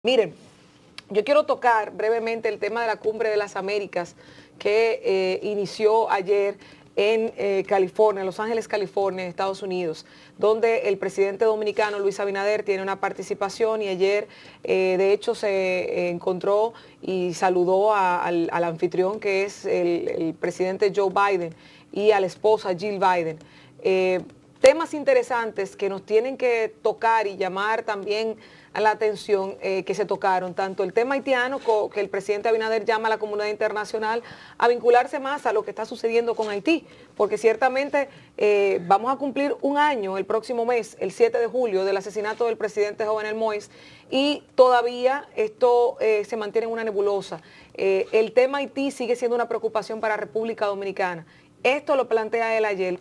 Miren, yo quiero tocar brevemente el tema de la Cumbre de las Américas que inició ayer en California, Los Ángeles, California, Estados Unidos, donde el presidente dominicano Luis Abinader tiene una participación y ayer de hecho se encontró y saludó al anfitrión que es el presidente Joe Biden y a la esposa Jill Biden. Temas interesantes que nos tienen que tocar y llamar también a la atención que se tocaron, tanto el tema haitiano, que el presidente Abinader llama a la comunidad internacional a vincularse más a lo que está sucediendo con Haití, porque ciertamente vamos a cumplir un año el próximo mes, el 7 de julio, del asesinato del presidente Jovenel Moïse, y todavía esto se mantiene en una nebulosa. El tema Haití sigue siendo una preocupación para República Dominicana. Esto lo plantea él ayer,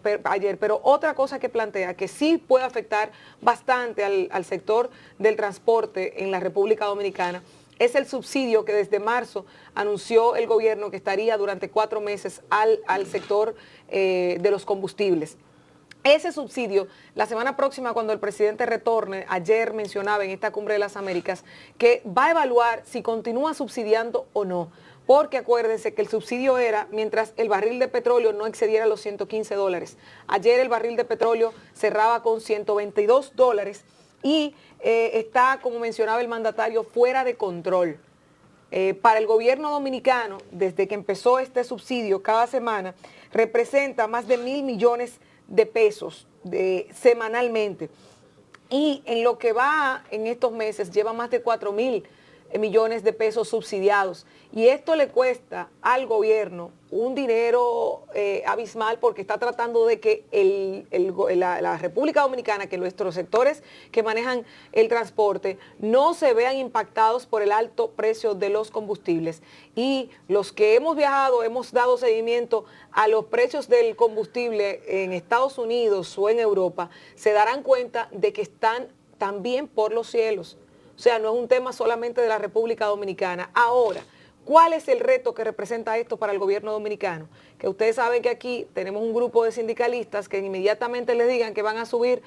pero otra cosa que plantea que sí puede afectar bastante al sector del transporte en la República Dominicana es el subsidio que desde marzo anunció el gobierno que estaría durante 4 meses al sector de los combustibles. Ese subsidio, la semana próxima cuando el presidente retorne, ayer mencionaba en esta Cumbre de las Américas, que va a evaluar si continúa subsidiando o no. Porque acuérdense que el subsidio era mientras el barril de petróleo no excediera los $115. Ayer el barril de petróleo cerraba con $122 y está, como mencionaba el mandatario, fuera de control. Para el gobierno dominicano, desde que empezó este subsidio cada semana, representa más de 1.000 millones de pesos semanalmente. Y en lo que va en estos meses lleva más de 4.000 millones de pesos subsidiados. Y esto le cuesta al gobierno un dinero abismal porque está tratando de que la República Dominicana, que nuestros sectores que manejan el transporte no se vean impactados por el alto precio de los combustibles. Y los que hemos viajado, hemos dado seguimiento a los precios del combustible en Estados Unidos o en Europa, se darán cuenta de que están también por los cielos. O sea, no es un tema solamente de la República Dominicana. Ahora, ¿cuál es el reto que representa esto para el gobierno dominicano? Que ustedes saben que aquí tenemos un grupo de sindicalistas que inmediatamente les digan que van a subir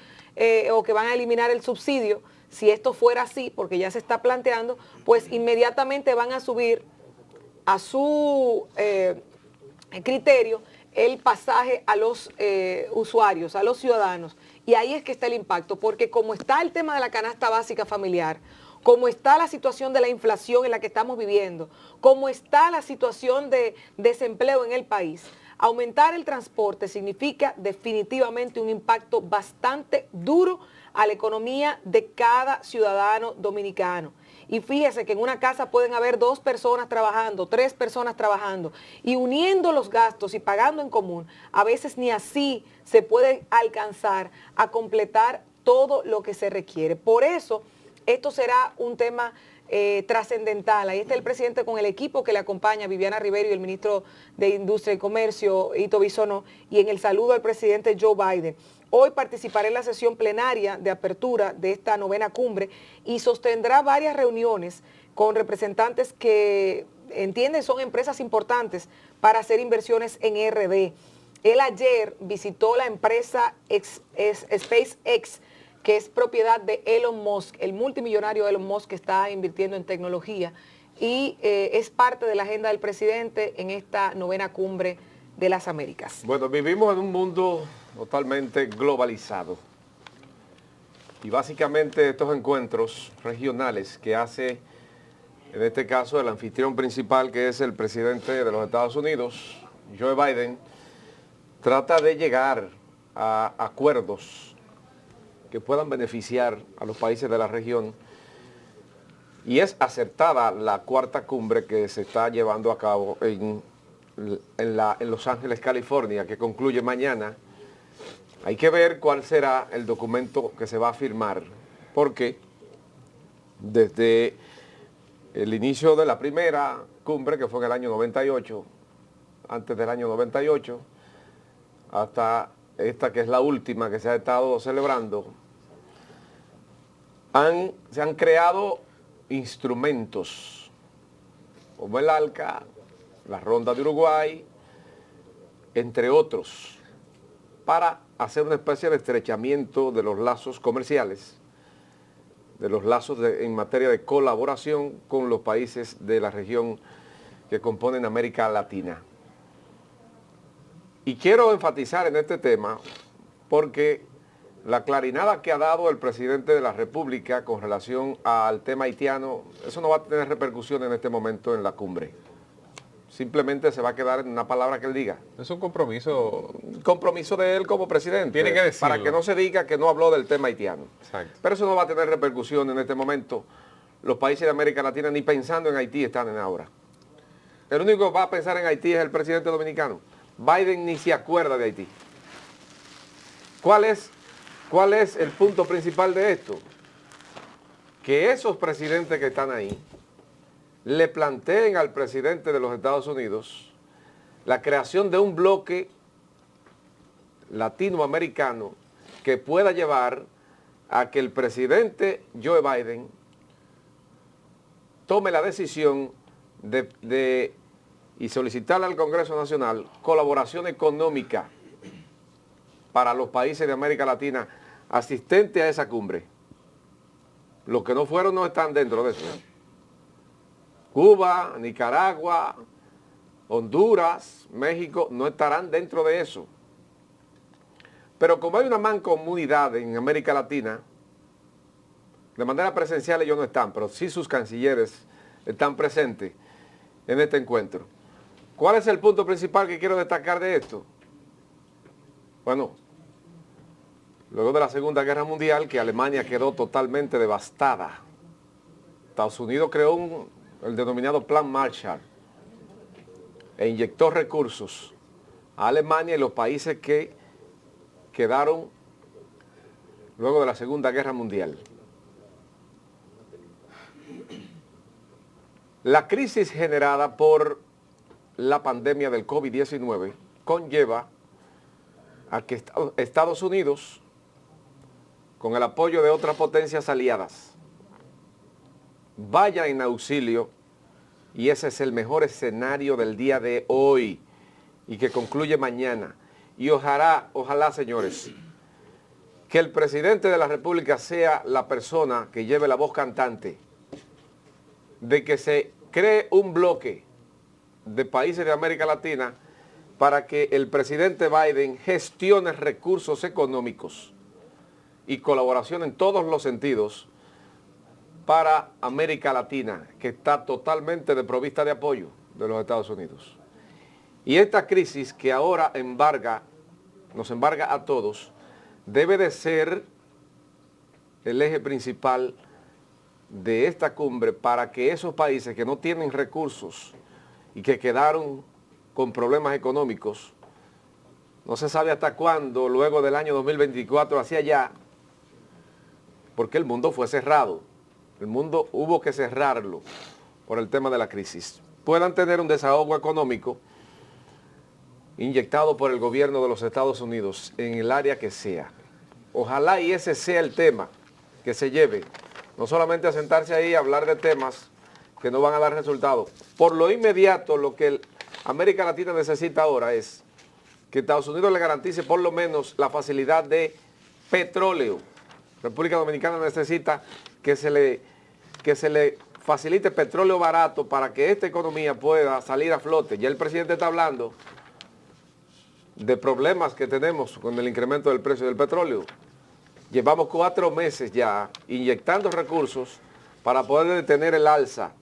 o que van a eliminar el subsidio. Si esto fuera así, porque ya se está planteando, pues inmediatamente van a subir a su criterio el pasaje a los usuarios, a los ciudadanos. Y ahí es que está el impacto, porque como está el tema de la canasta básica familiar, como está la situación de la inflación en la que estamos viviendo, como está la situación de desempleo en el país, aumentar el transporte significa definitivamente un impacto bastante duro a la economía de cada ciudadano dominicano. Y fíjese que en una casa pueden haber 2 personas trabajando, 3 personas trabajando, y uniendo los gastos y pagando en común, a veces ni así se puede alcanzar a completar todo lo que se requiere. Por eso, esto será un tema trascendental. Ahí está el presidente con el equipo que le acompaña, Viviana Rivero y el ministro de Industria y Comercio, Ito Bisonó, y en el saludo al presidente Joe Biden. Hoy participaré en la sesión plenaria de apertura de esta 9ª cumbre y sostendrá varias reuniones con representantes que entienden son empresas importantes para hacer inversiones en RD. Él ayer visitó la empresa SpaceX, que es propiedad de Elon Musk, el multimillonario Elon Musk que está invirtiendo en tecnología y es parte de la agenda del presidente en esta 9ª cumbre de las Américas. Bueno, vivimos en un mundo totalmente globalizado y básicamente estos encuentros regionales que hace, en este caso, el anfitrión principal, que es el presidente de los Estados Unidos, Joe Biden, trata de llegar a acuerdos que puedan beneficiar a los países de la región, y es acertada la 4ª cumbre que se está llevando a cabo en Los Ángeles, California, que concluye mañana. Hay que ver cuál será el documento que se va a firmar, porque desde el inicio de la primera cumbre, que fue en el año 98, antes del año 98, hasta esta que es la última que se ha estado celebrando, se han creado instrumentos como el ALCA, la Ronda de Uruguay, entre otros, para hacer una especie de estrechamiento de los lazos comerciales de los lazos en materia de colaboración con los países de la región que componen América Latina. Y quiero enfatizar en este tema porque la clarinada que ha dado el presidente de la República con relación al tema haitiano, eso no va a tener repercusión en este momento en la cumbre. Simplemente se va a quedar en una palabra que él diga. Es un compromiso. Un compromiso de él como presidente. Tiene que decirlo. Para que no se diga que no habló del tema haitiano. Exacto. Pero eso no va a tener repercusión en este momento. Los países de América Latina ni pensando en Haití están en ahora. El único que va a pensar en Haití es el presidente dominicano. Biden ni se acuerda de Haití. ¿Cuál es el punto principal de esto? Que esos presidentes que están ahí le planteen al presidente de los Estados Unidos la creación de un bloque latinoamericano que pueda llevar a que el presidente Joe Biden tome la decisión y solicitarle al Congreso Nacional colaboración económica para los países de América Latina asistentes a esa cumbre. Los que no fueron no están dentro de eso. Cuba, Nicaragua, Honduras, México no estarán dentro de eso. Pero como hay una mancomunidad en América Latina, de manera presencial ellos no están, pero sí sus cancilleres están presentes en este encuentro. ¿Cuál es el punto principal que quiero destacar de esto? Bueno, luego de la Segunda Guerra Mundial, que Alemania quedó totalmente devastada, Estados Unidos creó el denominado Plan Marshall e inyectó recursos a Alemania y los países que quedaron luego de la Segunda Guerra Mundial. La crisis generada por la pandemia del COVID-19 conlleva a que Estados Unidos, con el apoyo de otras potencias aliadas, vaya en auxilio, y ese es el mejor escenario del día de hoy y que concluye mañana. Y ojalá, señores, que el presidente de la República sea la persona que lleve la voz cantante de que se cree un bloque de países de América Latina para que el presidente Biden gestione recursos económicos y colaboración en todos los sentidos para América Latina, que está totalmente desprovista de apoyo de los Estados Unidos. Y esta crisis que ahora nos embarga a todos, debe de ser el eje principal de esta cumbre para que esos países que no tienen recursos y que quedaron con problemas económicos, no se sabe hasta cuándo, luego del año 2024 hacia allá, porque el mundo fue cerrado. El mundo hubo que cerrarlo por el tema de la crisis. Puedan tener un desahogo económico inyectado por el gobierno de los Estados Unidos en el área que sea. Ojalá y ese sea el tema que se lleve. No solamente a sentarse ahí a hablar de temas que no van a dar resultados. Por lo inmediato, lo que América Latina necesita ahora es que Estados Unidos le garantice por lo menos la facilidad de petróleo. República Dominicana necesita que se le facilite petróleo barato para que esta economía pueda salir a flote. Ya el presidente está hablando de problemas que tenemos con el incremento del precio del petróleo. Llevamos 4 meses ya inyectando recursos para poder detener el alza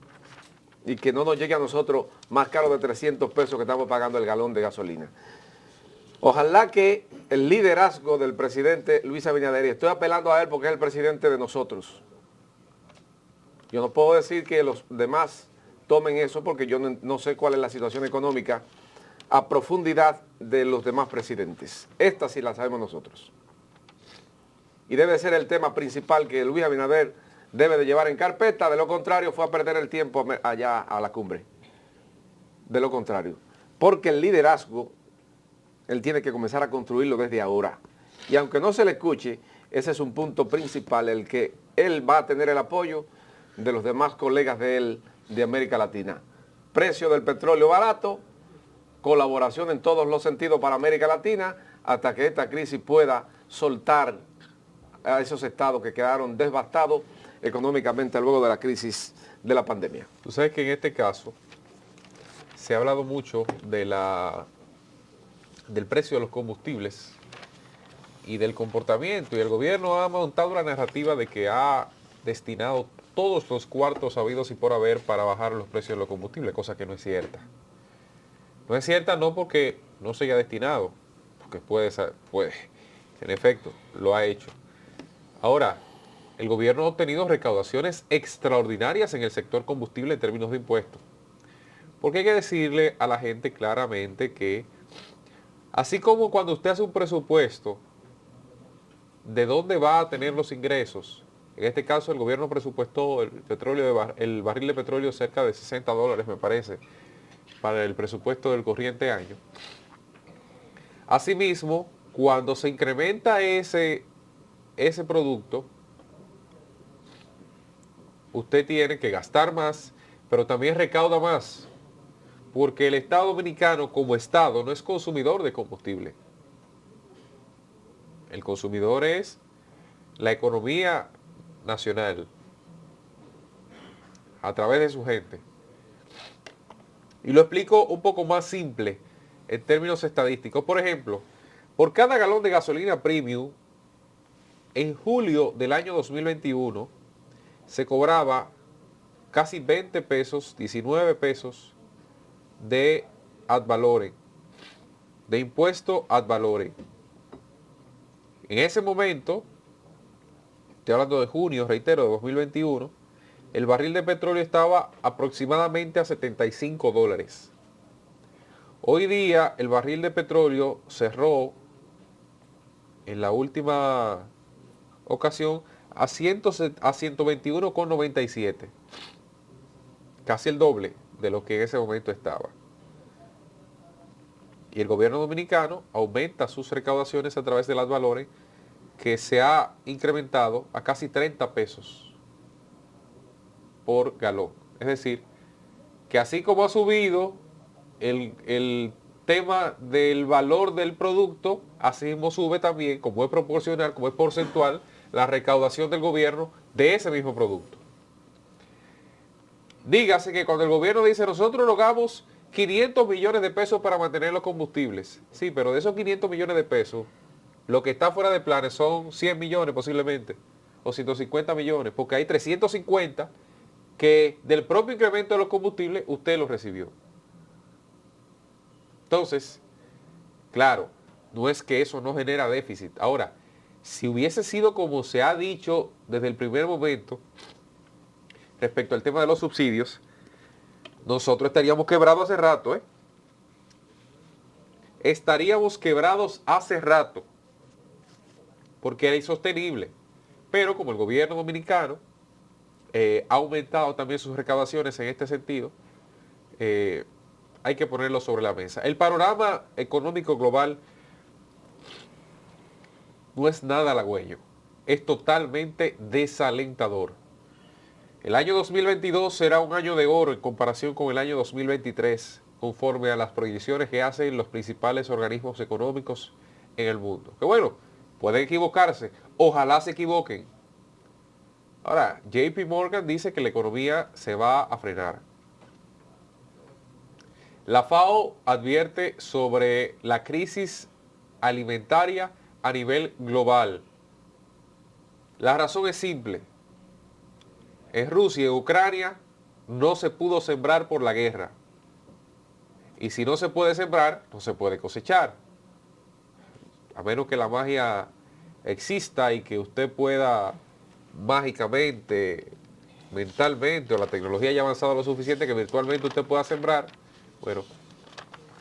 y que no nos llegue a nosotros más caro de 300 pesos que estamos pagando el galón de gasolina. Ojalá que el liderazgo del presidente Luis Abinader, y estoy apelando a él porque es el presidente de nosotros. Yo no puedo decir que los demás tomen eso porque yo no sé cuál es la situación económica a profundidad de los demás presidentes. Esta sí la sabemos nosotros. Y debe ser el tema principal que Luis Abinader debe de llevar en carpeta, de lo contrario fue a perder el tiempo allá a la cumbre. De lo contrario. Porque el liderazgo, él tiene que comenzar a construirlo desde ahora. Y aunque no se le escuche, ese es un punto principal, el que él va a tener el apoyo de los demás colegas de él de América Latina. Precio del petróleo barato, colaboración en todos los sentidos para América Latina, hasta que esta crisis pueda soltar a esos estados que quedaron devastados económicamente luego de la crisis de la pandemia. Tú sabes que en este caso se ha hablado mucho del precio de los combustibles y del comportamiento, y el gobierno ha montado la narrativa de que ha destinado todos los cuartos habidos y por haber para bajar los precios de los combustibles, cosa que no es cierta. No es cierta no porque no se haya destinado, porque puede, en efecto, lo ha hecho. Ahora, el gobierno ha obtenido recaudaciones extraordinarias en el sector combustible en términos de impuestos. Porque hay que decirle a la gente claramente que, así como cuando usted hace un presupuesto de dónde va a tener los ingresos, en este caso el gobierno presupuestó el barril de petróleo cerca de $60, me parece, para el presupuesto del corriente año. Asimismo, cuando se incrementa ese producto, usted tiene que gastar más, pero también recauda más, porque el Estado Dominicano como Estado no es consumidor de combustible. El consumidor es la economía nacional a través de su gente. Y lo explico un poco más simple en términos estadísticos. Por ejemplo, por cada galón de gasolina premium, en julio del año 2021 se cobraba casi 20 pesos, 19 pesos de ad valorem, de impuesto ad valorem. En ese momento, estoy hablando de junio, reitero, de 2021, el barril de petróleo estaba aproximadamente a $75. Hoy día el barril de petróleo cerró en la última ocasión a 121,97. Casi el doble de lo que en ese momento estaba. Y el gobierno dominicano aumenta sus recaudaciones a través del ad valorem, que se ha incrementado a casi 30 pesos por galón. Es decir, que así como ha subido el tema del valor del producto, así mismo sube también, como es proporcional, como es porcentual, la recaudación del gobierno de ese mismo producto. Dígase que cuando el gobierno dice nosotros logramos 500 millones de pesos para mantener los combustibles, sí, pero de esos 500 millones de pesos, lo que está fuera de planes son 100 millones posiblemente, o 150 millones, porque hay 350 que del propio incremento de los combustibles usted los recibió. Entonces, claro, no es que eso no genera déficit. Ahora, si hubiese sido como se ha dicho desde el primer momento respecto al tema de los subsidios, nosotros estaríamos quebrados hace rato, ¿eh? Estaríamos quebrados hace rato, porque era insostenible. Pero como el gobierno dominicano ha aumentado también sus recaudaciones en este sentido, hay que ponerlo sobre la mesa. El panorama económico global no es nada halagüeño, es totalmente desalentador. El año 2022 será un año de oro en comparación con el año 2023, conforme a las proyecciones que hacen los principales organismos económicos en el mundo. Que bueno, pueden equivocarse, ojalá se equivoquen. Ahora, JP Morgan dice que la economía se va a frenar. La FAO advierte sobre la crisis alimentaria a nivel global. La razón es simple. En Rusia y Ucrania no se pudo sembrar por la guerra. Y si no se puede sembrar, no se puede cosechar. A menos que la magia exista y que usted pueda mágicamente, mentalmente, o la tecnología haya avanzado lo suficiente que virtualmente usted pueda sembrar. Bueno,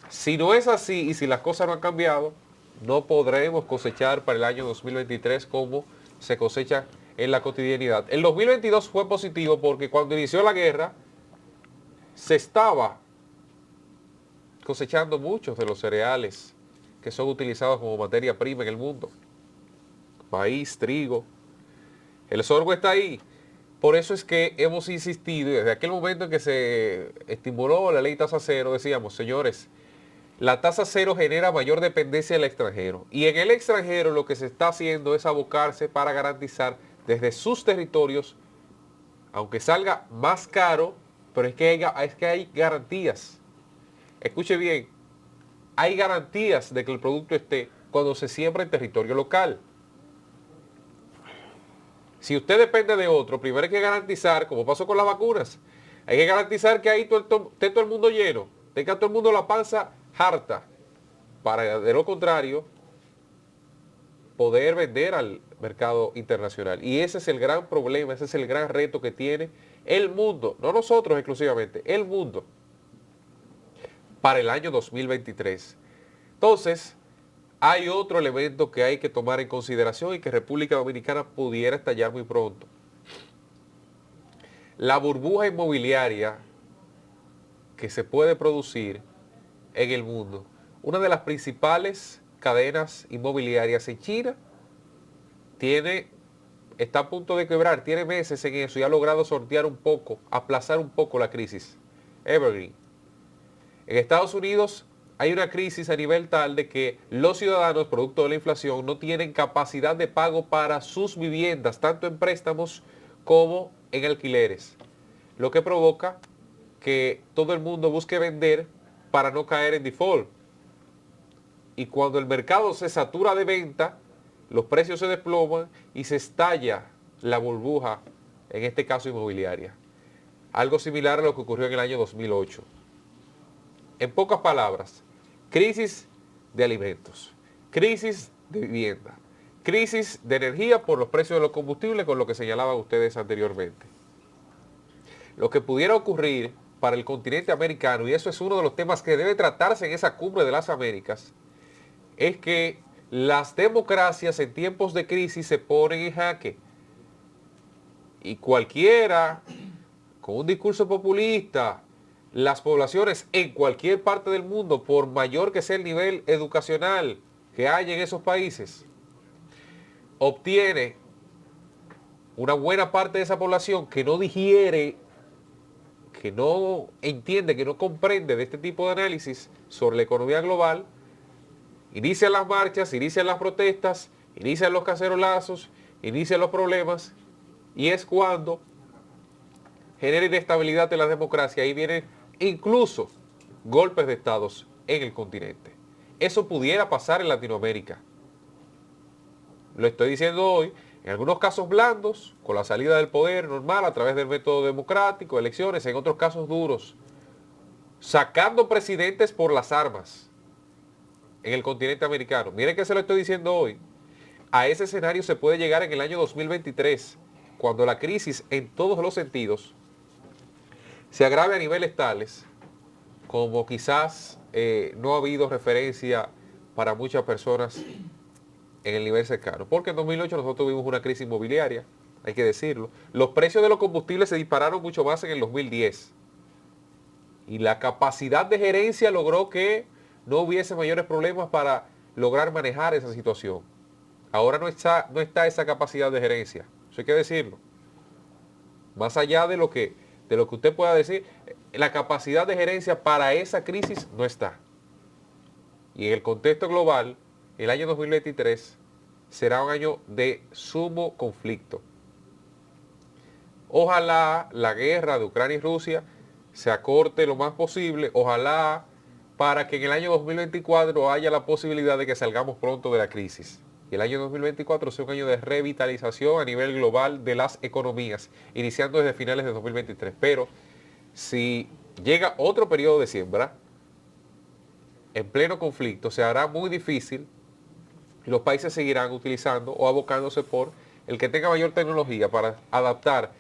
si no es así y si las cosas no han cambiado, no podremos cosechar para el año 2023 como se cosecha en la cotidianidad. El 2022 fue positivo porque cuando inició la guerra se estaba cosechando muchos de los cereales que son utilizados como materia prima en el mundo. Maíz, trigo. El sorgo está ahí. Por eso es que hemos insistido, y desde aquel momento en que se estimuló la ley tasa cero, decíamos, señores, la tasa cero genera mayor dependencia del extranjero. Y en el extranjero lo que se está haciendo es abocarse para garantizar desde sus territorios aunque salga más caro, pero es que hay garantías. Escuche bien, hay garantías de que el producto esté cuando se siembra en territorio local. Si usted depende de otro, primero hay que garantizar, como pasó con las vacunas, hay que garantizar que ahí esté todo el mundo lleno, tenga todo el mundo la panza harta, para de lo contrario poder vender al mercado internacional. Y ese es el gran problema, ese es el gran reto que tiene el mundo, no nosotros exclusivamente, el mundo, para el año 2023. Entonces, hay otro elemento que hay que tomar en consideración y que República Dominicana pudiera estallar muy pronto. La burbuja inmobiliaria que se puede producir en el mundo. Una de las principales cadenas inmobiliarias en China está a punto de quebrar, tiene meses en eso y ha logrado sortear un poco, aplazar un poco la crisis. Evergreen. En Estados Unidos hay una crisis a nivel tal de que los ciudadanos, producto de la inflación, no tienen capacidad de pago para sus viviendas, tanto en préstamos como en alquileres. Lo que provoca que todo el mundo busque vender para no caer en default. Y cuando el mercado se satura de venta, los precios se desploman y se estalla la burbuja, en este caso inmobiliaria. Algo similar a lo que ocurrió en el año 2008. En pocas palabras, crisis de alimentos, crisis de vivienda, crisis de energía por los precios de los combustibles, con lo que señalaban ustedes anteriormente. Lo que pudiera ocurrir para el continente americano, y eso es uno de los temas que debe tratarse en esa cumbre de las Américas, es que las democracias en tiempos de crisis se ponen en jaque. Y cualquiera, con un discurso populista, las poblaciones en cualquier parte del mundo, por mayor que sea el nivel educacional que haya en esos países, obtiene una buena parte de esa población que no digiere, que no entiende, que no comprende de este tipo de análisis sobre la economía global, inician las marchas, inician las protestas, inician los cacerolazos, inician los problemas, y es cuando genera inestabilidad en la democracia. Ahí vienen incluso golpes de estados en el continente. Eso pudiera pasar en Latinoamérica. Lo estoy diciendo hoy, en algunos casos blandos, con la salida del poder normal a través del método democrático, elecciones, en otros casos duros, sacando presidentes por las armas en el continente americano. Miren que se lo estoy diciendo hoy. A ese escenario se puede llegar en el año 2023, cuando la crisis en todos los sentidos se agrave a niveles tales como quizás no ha habido referencia para muchas personas en el nivel cercano. Porque en 2008 nosotros tuvimos una crisis inmobiliaria, hay que decirlo. Los precios de los combustibles se dispararon mucho más en el 2010. Y la capacidad de gerencia logró que no hubiese mayores problemas para lograr manejar esa situación. Ahora no está esa capacidad de gerencia, eso hay que decirlo. Más allá de lo que usted pueda decir, la capacidad de gerencia para esa crisis no está. Y en el contexto global, el año 2023 será un año de sumo conflicto. Ojalá la guerra de Ucrania y Rusia se acorte lo más posible, ojalá para que en el año 2024 haya la posibilidad de que salgamos pronto de la crisis. Y el año 2024 sea un año de revitalización a nivel global de las economías, iniciando desde finales de 2023. Pero si llega otro periodo de siembra, en pleno conflicto, se hará muy difícil y los países seguirán utilizando o abocándose por el que tenga mayor tecnología para adaptar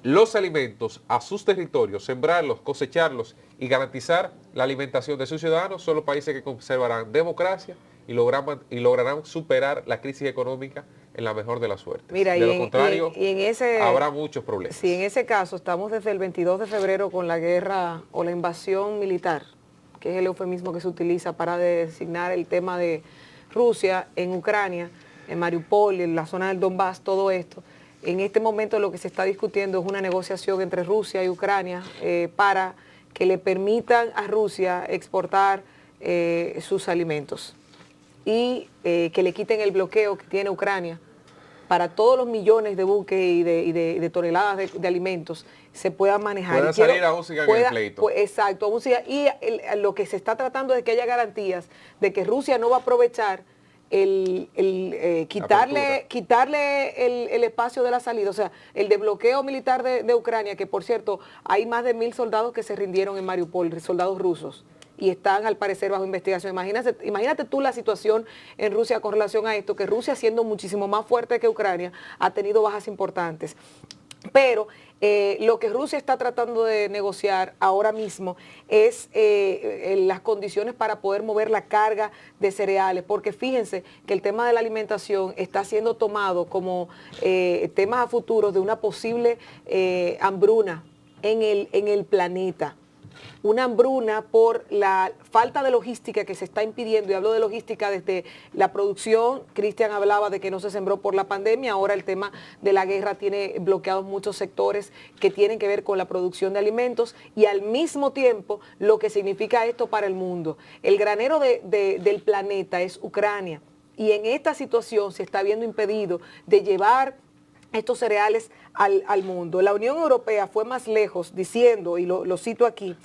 los alimentos a sus territorios, sembrarlos, cosecharlos y garantizar la alimentación de sus ciudadanos. Son los países que conservarán democracia y lograrán superar la crisis económica en la mejor de las suertes. Mira, de lo contrario, habrá muchos problemas. Sí, en ese caso estamos desde el 22 de febrero con la guerra o la invasión militar, que es el eufemismo que se utiliza para designar el tema de Rusia en Ucrania, en Mariupol, en la zona del Donbass, todo esto. En este momento lo que se está discutiendo es una negociación entre Rusia y Ucrania para que le permitan a Rusia exportar sus alimentos y que le quiten el bloqueo que tiene Ucrania para todos los millones de buques y de toneladas de alimentos se puedan manejar. Pueda salir aún sigan en el pleito. Pues, exacto, aún siga, y lo que se está tratando es que haya garantías de que Rusia no va a aprovechar quitarle el espacio de la salida, o sea, el desbloqueo militar de Ucrania, que por cierto, hay más de 1.000 soldados que se rindieron en Mariupol, soldados rusos, y están al parecer bajo investigación. Imagínate tú la situación en Rusia con relación a esto, que Rusia, siendo muchísimo más fuerte que Ucrania, ha tenido bajas importantes. Pero lo que Rusia está tratando de negociar ahora mismo es las condiciones para poder mover la carga de cereales, porque fíjense que el tema de la alimentación está siendo tomado como temas a futuro de una posible hambruna en el planeta. Una hambruna por la falta de logística que se está impidiendo, y hablo de logística desde la producción. Cristian hablaba de que no se sembró por la pandemia, ahora el tema de la guerra tiene bloqueados muchos sectores que tienen que ver con la producción de alimentos, y al mismo tiempo lo que significa esto para el mundo. El granero del planeta es Ucrania, y en esta situación se está viendo impedido de llevar estos cereales al mundo. La Unión Europea fue más lejos diciendo, y lo cito aquí,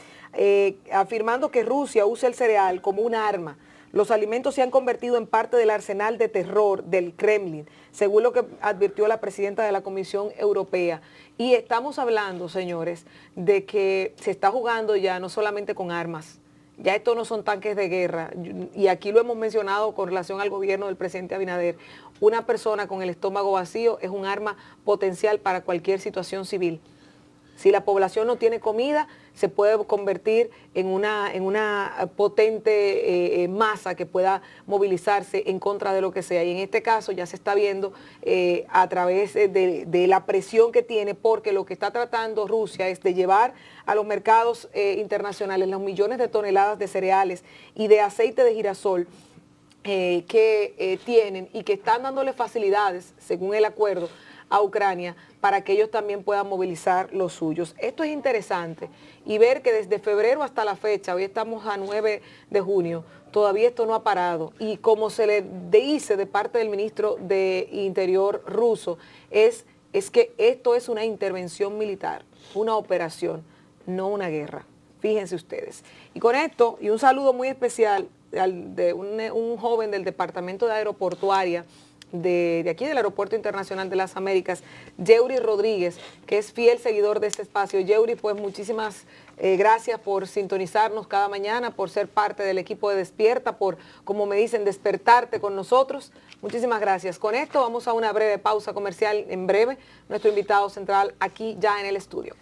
afirmando que Rusia usa el cereal como un arma. Los alimentos se han convertido en parte del arsenal de terror del Kremlin, según lo que advirtió la presidenta de la Comisión Europea. Y estamos hablando, señores, de que se está jugando ya no solamente con armas. Ya estos no son tanques de guerra, y aquí lo hemos mencionado con relación al gobierno del presidente Abinader. Una persona con el estómago vacío es un arma potencial para cualquier situación civil. Si la población no tiene comida, se puede convertir en una potente masa que pueda movilizarse en contra de lo que sea. Y en este caso ya se está viendo a través de la presión que tiene, porque lo que está tratando Rusia es de llevar a los mercados internacionales los millones de toneladas de cereales y de aceite de girasol que tienen, y que están dándole facilidades, según el acuerdo, a Ucrania, para que ellos también puedan movilizar los suyos. Esto es interesante, y ver que desde febrero hasta la fecha, hoy estamos a 9 de junio, todavía esto no ha parado, y como se le dice de parte del ministro de Interior ruso, es que esto es una intervención militar, una operación, no una guerra. Fíjense ustedes. Y con esto, y un saludo muy especial de un joven del Departamento de Aeroportuaria de aquí del Aeropuerto Internacional de las Américas, Yeuri Rodríguez, que es fiel seguidor de este espacio. Yeuri, pues muchísimas gracias por sintonizarnos cada mañana, por ser parte del equipo de Despierta, por, como me dicen, despertarte con nosotros. Muchísimas gracias. Con esto vamos a una breve pausa comercial. En breve, nuestro invitado central aquí ya en el estudio.